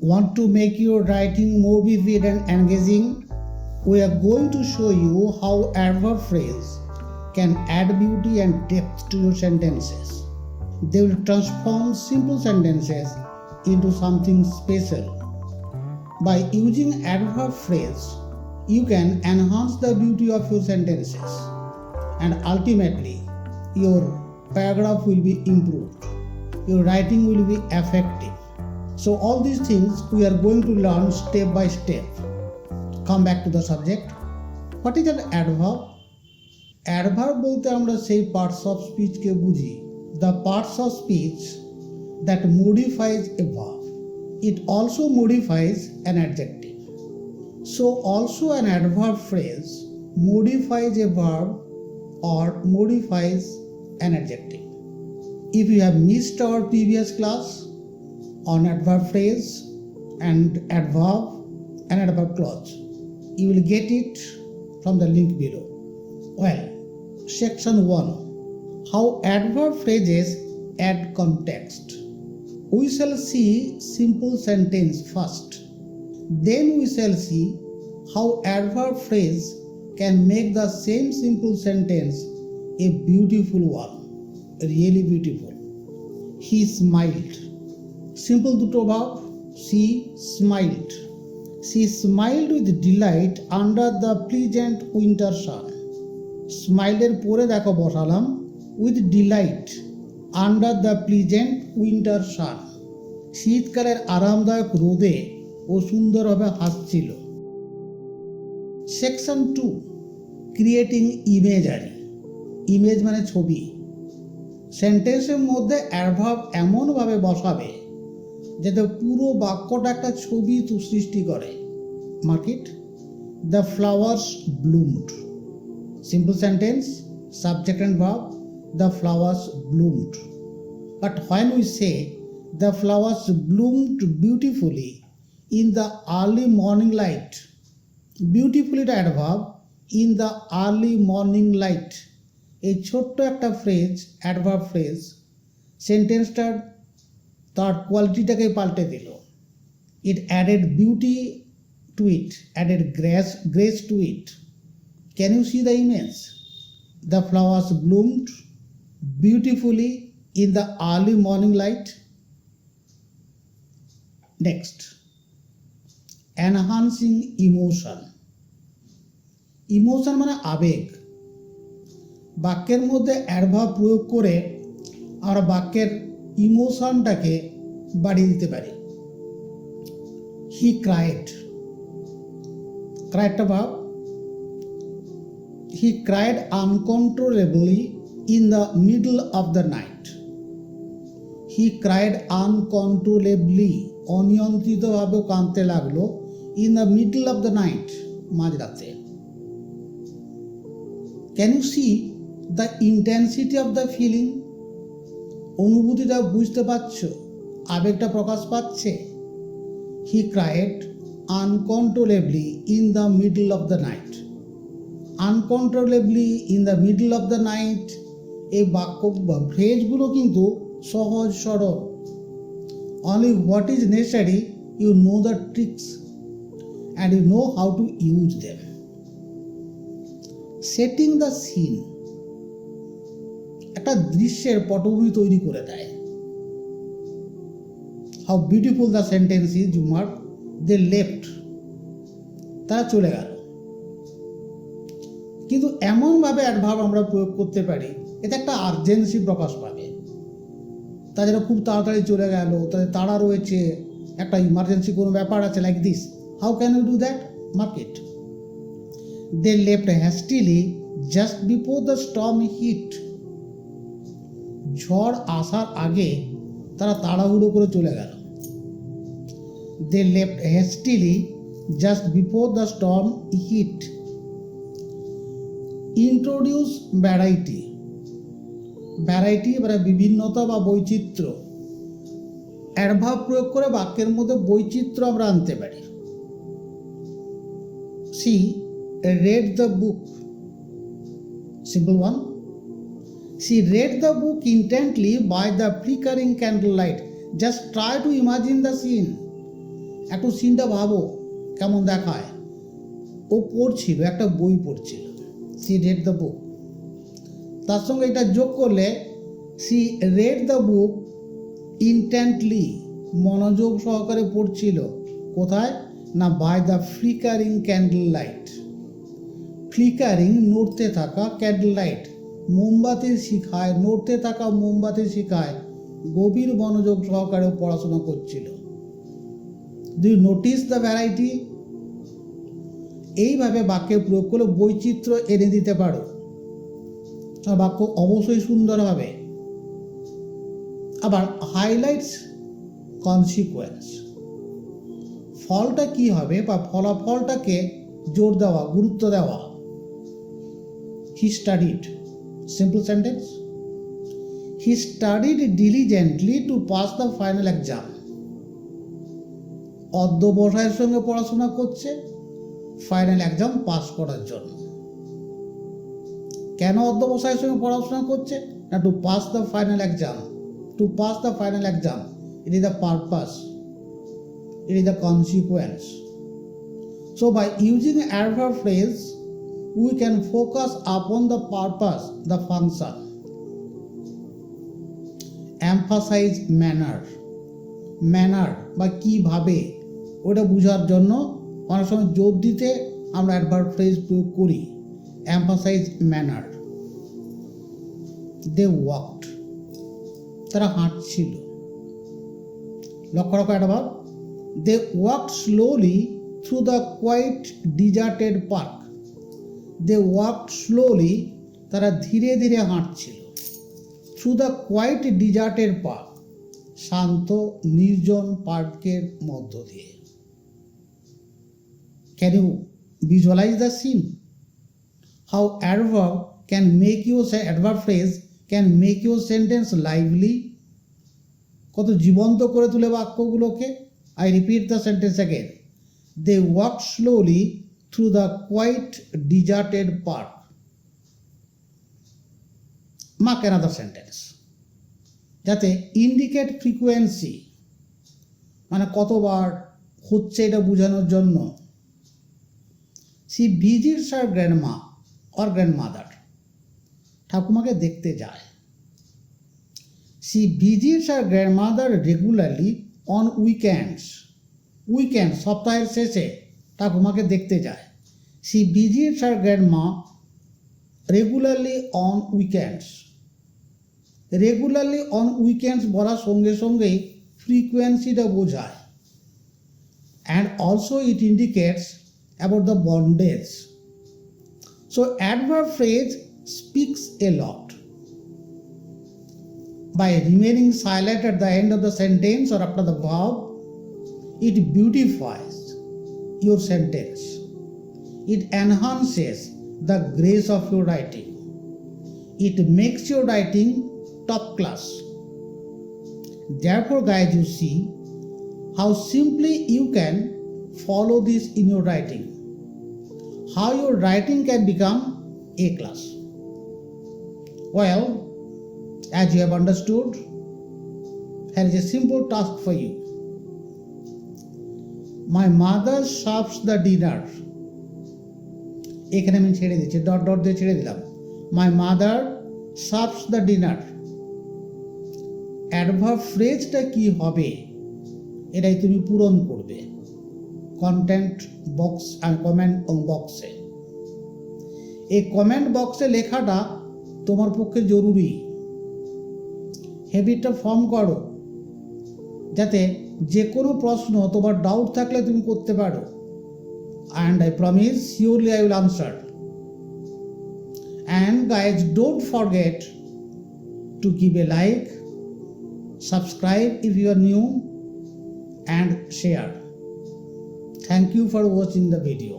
Want to make your writing more vivid and engaging? We are going to show you how adverb phrase can add beauty and depth to your sentences. They will transform simple sentences into something special. By using adverb phrase, you can enhance the beauty of your sentences, and ultimately your paragraph will be improved. Your writing will be effective. So all these things we are going to learn step by step. Come back to the subject. What is an adverb? Adverb বলতে আমরা সেই parts of speech কে বুঝি, the parts of speech that modifies a verb. It also modifies an adjective. So also an adverb phrase modifies a verb or modifies an adjective. If you have missed our previous class on adverb phrase and adverb clause, you will get it from the link below. Well, section 1, how adverb phrases add context. We shall see simple sentence first. Then we shall see how adverb phrase can make the same simple sentence a beautiful one, really beautiful. He smiled. Simple দুটো verb. She smiled. She smiled with delight under the pleasant winter sun. স্মাইলের পরে দেখো বসালাম with delight under the pleasant winter sun. শীতকালের আরামদায়ক রোদে ও সুন্দরভাবে হাসছিল। Section 2, creating imagery. ইমেজ মানে ছবি। সেন্টেন্সের মধ্যে অ্যাডভার্ব এমনভাবে বসাবে যাতে পুরো বাক্যটা একটা ছবি সৃষ্টি করে। Mark it the flowers bloomed. Simple sentence, subject and verb, the flowers bloomed. But when we say the flowers bloomed beautifully in the early morning light, beautifully the adverb in the early morning light, এই ছোট্ট একটা phrase, adverb phrase সেন্টেন্সটার তার কোয়ালিটিটাকে পাল্টে দিল। It added beauty to it, added grace to it. Can you see the image? The flowers bloomed beautifully in the early morning light. Next, enhancing emotion. Emotion মানে আবেগ। বাক্যের মধ্যে অ্যাডভার্ব প্রয়োগ করে আমরা বাক্যের ইমোশনটাকে বাড়িয়ে দিতে পারি। হি ক্রাইড, ক্রাইডটা ভাব। He cried uncontrollably in the middle of the night. He cried uncontrollably, অনিয়ন্ত্রিতভাবে কাঁদতে লাগলো, in the middle of the night, মাঝরাতে। Can you see the intensity of the feeling? অনুভূতিটা বুঝতে পারছো, আবেগটা প্রকাশ পাচ্ছে। He cried uncontrollably in the middle of the night. Uncontrollably in the middle of the night, এই বাক্য বা ফ্রেজগুলো কিন্তু সহজ সরল। Only what is necessary, you know the tricks and you know how to use them. Setting the scene, একটা দৃশ্যের পটভূমি তৈরি করে দেয়। How beautiful the sentence is, you mark. They left, তারা চলে গেল। কিন্তু এমনভাবে অ্যাডভার্ব আমরা প্রয়োগ করতে পারি এতে একটা আর্জেন্সি প্রকাশ পাবে। তাদের খুব তাড়াতাড়ি চলে গেল, তাদের তাড়া রয়েছে, একটা ইমার্জেন্সি কোনো ব্যাপার আছে, like this. How can you do that? Mark it they left hastily just before the storm hit. ঝড় আসার আগে তারা তাড়াহুড়ো করে চলে গেল। They left hastily just before the storm hit. Introduce variety. Variety মানে বিভিন্নতা বা বৈচিত্র্য। অ্যাডভার্ব প্রয়োগ করে বাক্যের মধ্যে বৈচিত্র্য আমরা আনতে পারি। She read the book. Simple one. She read the book intently by the flickering candle light. Just try to imagine the scene. একটু সিনটা ভাবো কেমন দেখায়। ও পড়ছিল, একটা বই পড়ছিল, সি রেড দ্য বুক। তার সঙ্গে এটা যোগ করলে she read the book intently, মনোযোগ সহকারে পড়ছিল। কোথায় না, by the flickering candle light. Flickering নড়তে থাকা, ক্যান্ডেল লাইট মোমবাতির শিখায়, নড়তে থাকা মোমবাতির শিখায় গভীর মনোযোগ সহকারে পড়াশোনা করছিল। Do you notice the variety? এইভাবে বাক্যে প্রয়োগ করলে বৈচিত্র্য এনে দিতে পারো, বাক্য অবশ্যই সুন্দর হবে। আবার হাইলাইটস কনসিকুয়েন্স, ফলটা কি হবে বা ফলাফলটাকে জোর দেওয়া, গুরুত্ব দেওয়া। He studied, simple sentence, he studied diligently to pass the final exam. অধ্যবসায়ের সঙ্গে পড়াশোনা করছে ফাইনাল এক্সাম পাস করার জন্য। কেন অধ্যবসায়ের সঙ্গে পড়াশোনা করছে না, to pass the final exam. To pass the final exam, it is the purpose, it is the consequence. So by using adverb phrase, we can focus upon the purpose, the function. Emphasize manner, manner বা কিভাবে, ওটা বোঝার জন্য অনেক সময় জোর দিতে আমরা adverb phrase প্রয়োগ করি। Emphasize manner. They walked, তারা হাঁটছিল। লক্ষ্য রাখো adverb, they walked slowly through the quiet deserted park. They walked slowly, তারা ধীরে ধীরে হাঁটছিল। through the quiet deserted park, শান্ত নির্জন পার্কের মধ্য দিয়ে। Can you visualize the scene? How adverb can make your adverb phrase can make your sentence lively? কত জীবন্ত করে তুলে বাক্যগুলোকে। I repeat the sentence again. They walked slowly through the quiet deserted park. Mark another sentence. যাতে indicate frequency, মানে কতবার হচ্ছে এটা বোঝানোর জন্য। She visits her grandma or grandmother. ঠাকুমাকে দেখতে যায়। She visits her grandmother regularly on weekends. Weekend, সপ্তাহের শেষে ঠাকুমাকে দেখতে যায়। She visits her grandma regularly on weekends. Regularly on weekends বলার সঙ্গে সঙ্গেই ফ্রিকোয়েন্সিটা বোঝায়। And also it indicates about the bondage. So adverb phrase speaks a lot. By remaining silent at the end of the sentence or after the verb, it beautifies your sentence. It enhances the grace of your writing. It makes your writing top class. Therefore, guys, you see how simply you can follow this in your writing. How your writing can become A class. Well, as you have understood, here is a simple task for you. My mother serves the dinner. এখানে আমি ছেড়ে দিচ্ছি, dot dot দিয়ে ছেড়ে দিলাম। My mother serves the dinner. Adverb ফ্রেজটা কি হবে এটাই তুমি পূরণ করবে কন্টেন্ট বক্স আর কমেন্ট বক্সে। এই কমেন্ট বক্সে লেখাটা তোমার পক্ষে জরুরি। হ্যাবিটটা ফর্ম করো যাতে যে কোনো প্রশ্ন তোমার ডাউট থাকলে তুমি করতে পারো। And I promise surely I will answer. And guys, don't forget to give a like, subscribe if you are new, and share. Thank you for watching the video.